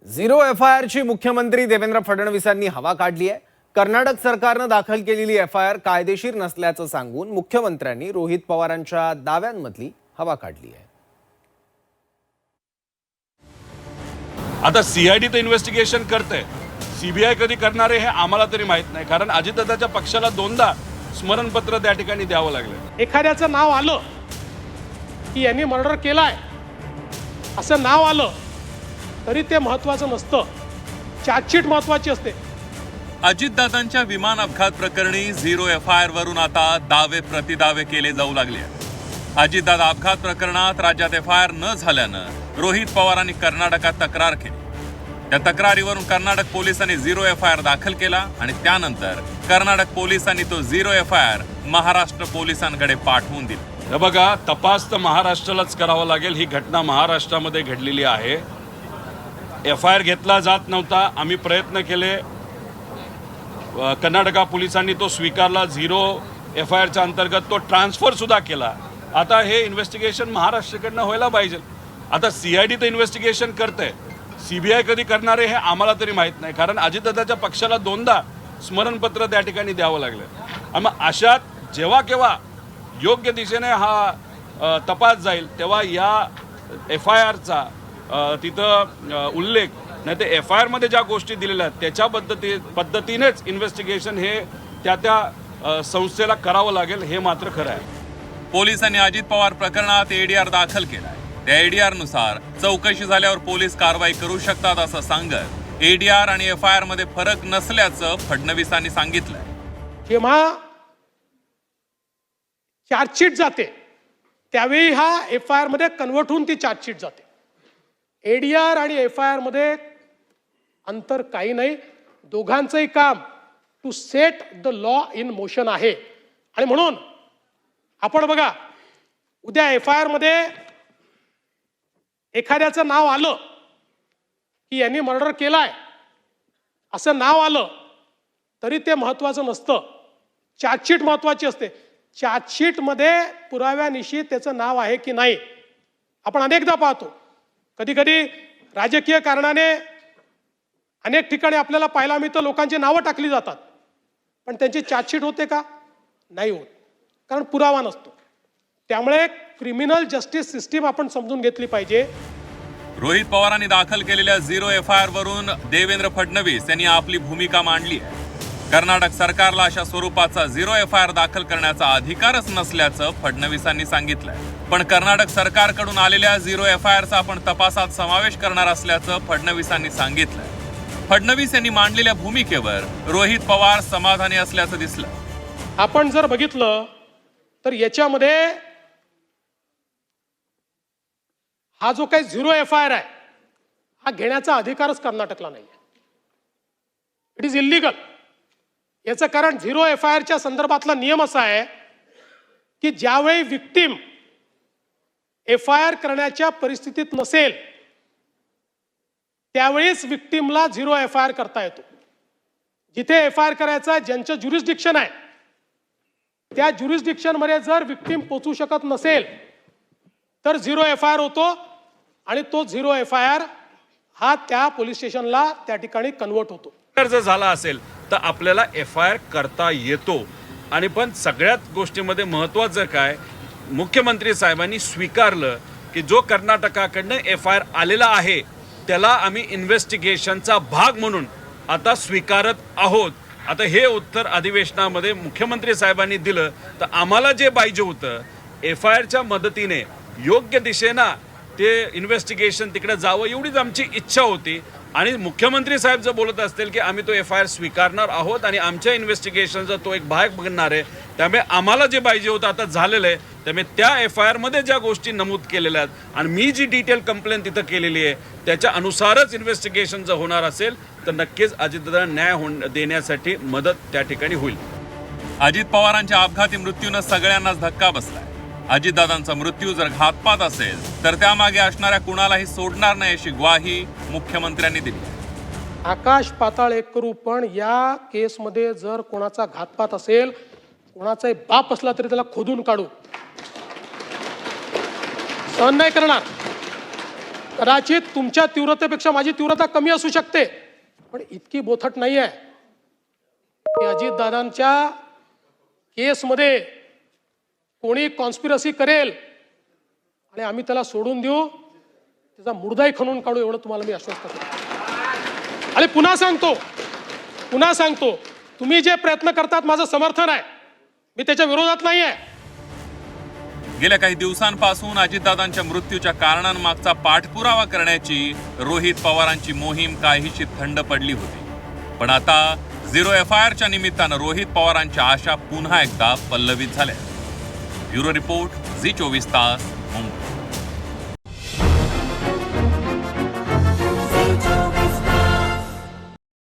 Zero FIR ची मुख्यमंत्री देवेंद्र फडणवीसांनी हवा काढली आहे। कर्नाटक सरकारने दाखल केलेली FIR कायदेशीर नसल्याचं सांगून मुख्यमंत्र्यांनी रोहित पवारांच्या दाव्यांमधली हवा काढली आहे। आता CID तर इन्व्हेस्टिगेशन करते, CBI कधी करणार आहे हे आम्हाला तरी माहित नाही, कारण अजितदादाच्या पक्षाला दोनदा स्मरणपत्र त्या ठिकाणी द्यावं लागलं। एखाद्याचं नाव आलं की यांनी मर्डर केलाय असं नाव आलं तरी ते महत्त्वाचं नसतं, चार्जशीट महत्त्वाची असते। अजितदादांच्या विमान अपघात प्रकरणी झिरो FIR वरून आता दावे प्रतिदावे केले जाऊ लागले आहेत। अजितदादा अपघात प्रकरणात राज्यात FIR न झाल्यानं रोहित पवारांनी कर्नाटकात तक्रार केली। त्या तक्रारीवरून कर्नाटक पोलिसांनी झिरो FIR दाखल केला आणि त्यानंतर कर्नाटक पोलिसांनी तो झिरो FIR महाराष्ट्र पोलिसांकडे पाठवून दिला। हे बघा, तपास तर महाराष्ट्रालाच करावा लागेल। ही घटना महाराष्ट्रामध्ये घडलेली आहे। FIR घेतला जात नव्हता, आम्ही प्रयत्न केले, कर्नाटका पोलिसांनी तो स्वीकारला, झिरो FIRच्या अंतर्गत तो ट्रान्सफर सुद्धा केला। आता हे इन्व्हेस्टिगेशन महाराष्ट्राकडनं व्हायला पाहिजे। आता CID तर इन्व्हेस्टिगेशन करते, CBI कधी करणार आहे हे आम्हाला तरी माहित नाही, कारण अजितदादाच्या पक्षाला दोनदा स्मरणपत्र त्या ठिकाणी द्यावं लागलं। मग अशात जेव्हा केव्हा योग्य दिशेने हा तपास जाईल तेव्हा या FIRचा तिथं उल्लेख नाही ते FIR मध्ये ज्या गोष्टी दिलेल्या आहेत त्याच्या पद्धतीनेच इन्व्हेस्टिगेशन हे त्या संस्थेला करावं लागेल, हे मात्र खरं आहे। पोलिसांनी अजित पवार प्रकरणात ADR दाखल केलाय। त्या ADR नुसार चौकशी झाल्यावर पोलीस कारवाई करू शकतात असं सांगत ADR आणि FIR मध्ये फरक नसल्याचं फडणवीसांनी सांगितलंय। जेव्हा चार्जशीट जाते त्यावेळी हा FIR मध्ये कन्वर्ट होऊन ती चार्जशीट जाते। ADR आणि FIR मध्ये अंतर काही नाही, दोघांचंही काम to set the law in motion आहे। आणि म्हणून आपण बघा, उद्या FIR मध्ये एखाद्याचं नाव आलं की यांनी मर्डर केलाय असं नाव आलं तरी ते महत्त्वाचं नसतं, चार्जशीट महत्त्वाची असते। चार्जशीटमध्ये पुराव्यानिशी त्याचं नाव आहे की नाही आपण अनेकदा पाहतो। कधी कधी राजकीय कारणाने अनेक ठिकाणी आपल्याला पाहायला मिळतं लोकांची नावं टाकली जातात, पण त्यांची चार्जशीट होते का? नाही होत, कारण पुरावा नसतो। त्यामुळे क्रिमिनल जस्टिस सिस्टीम आपण समजून घेतली पाहिजे। रोहित पवारांनी दाखल केलेल्या झिरो FIR वरून देवेंद्र फडणवीस यांनी आपली भूमिका मांडली आहे। कर्नाटक सरकारला अशा स्वरूपाचा झिरो FIR दाखल करण्याचा अधिकारच नसल्याचं फडणवीसांनी सांगितलंय। पण कर्नाटक सरकारकडून आलेल्या झिरो FIRचा आपण तपासात समावेश करणार असल्याचं फडणवीसांनी सांगितलंय। फडणवीस यांनी मांडलेल्या भूमिकेवर रोहित पवार समाधानी असल्याचं दिसलं। आपण जर बघितलं तर याच्यामध्ये हा जो काही झिरो FIR आहे हा घेण्याचा अधिकारच कर्नाटकला नाही आहे। It is illegal. याचं कारण झिरो FIRच्या संदर्भातला नियम असा आहे की ज्यावेळी विक्टीम FIR करण्याच्या परिस्थितीत नसेल त्यावेळीच विक्टीमला झिरो FIR करता येतो। जिथे FIR करायचा ज्यांचं ज्युरिस्डिक्शन आहे त्या ज्युरिस्डिक्शनमध्ये जर विक्टीम पोचू शकत नसेल तर झिरो FIR होतो आणि तो झिरो FIR हा त्या पोलीस स्टेशनला त्या ठिकाणी कन्वर्ट होतो। जर झाला असेल तर आपल्याला FIR करता येतो। आणि पण सगळ्यात गोष्टीमध्ये महत्त्वाचं काय, मुख्यमंत्री साहेबांनी स्वीकारलं की जो कर्नाटकाकडनं FIR आलेला आहे त्याला आम्ही इन्व्हेस्टिगेशनचा भाग म्हणून आता स्वीकारत आहोत। आता हे उत्तर अधिवेशनामध्ये मुख्यमंत्री साहेबांनी दिलं तर आम्हाला जे पाहिजे होतं FIRच्या मदतीने योग्य दिशेनं ते इन्व्हेस्टिगेशन तिकडे जावं एवढीच आमची इच्छा होती। आणि मुख्यमंत्री साहेब जर बोलत असतील की आम्ही तो FIR स्वीकारणार आहोत आणि आमच्या इन्व्हेस्टिगेशनचा तो एक भाग बघणार आहे, त्यामुळे आम्हाला जे पाहिजे होतं आता झालेलं आहे। त्यामुळे त्या FIR मध्ये ज्या गोष्टी नमूद केलेल्या आहेत आणि मी जी डिटेल कंप्लेंट तिथं केलेली आहे त्याच्या अनुसारच इन्व्हेस्टिगेशन जर होणार असेल तर नक्कीच अजितदादा न्याय देण्यासाठी मदत त्या ठिकाणी होईल। अजित पवारांच्या अपघाती मृत्यूनं सगळ्यांनाच धक्का बसलाय। अजितदादांचा मृत्यू जर घातपात असेल तर त्यामागे असणाऱ्या कुणालाही सोडणार नाही अशी ग्वाही मुख्यमंत्र्यांनी दिली। आकाश पाताळ एक करू, पण या केसमध्ये जर कोणाचा घातपात असेल, कोणाचाही बाप असला तरी त्याला खोदून काढू, सहन नाही करणार। कदाचित तुमच्या तीव्रतेपेक्षा माझी तीव्रता कमी असू शकते, पण इतकी बोथट नाही आहे की अजितदादांच्या केसमध्ये कोणी कॉन्स्पिरसी करेल आणि आम्ही त्याला सोडून देऊ, त्याचा मुर्दाही खणून काढू, एवढं तुम्हाला मी आश्वस्त करतो. आणि पुन्हा सांगतो, तुम्ही जे प्रयत्न करतात माझं समर्थन आहे, मी त्याच्या विरोधात नाही आहे. गेल्या काही दिवसांपासून अजितदादांच्या मृत्यूच्या कारणांमागचा पाठपुरावा करण्याची रोहित पवारांची मोहीम काहीशी थंड पडली होती. पण आता झिरो FIRच्या निमित्तानं रोहित पवारांच्या आशा पुन्हा एकदा पल्लवित झाल्या. ब्युरो रिपोर्ट, झी 24 तास, मुंबई.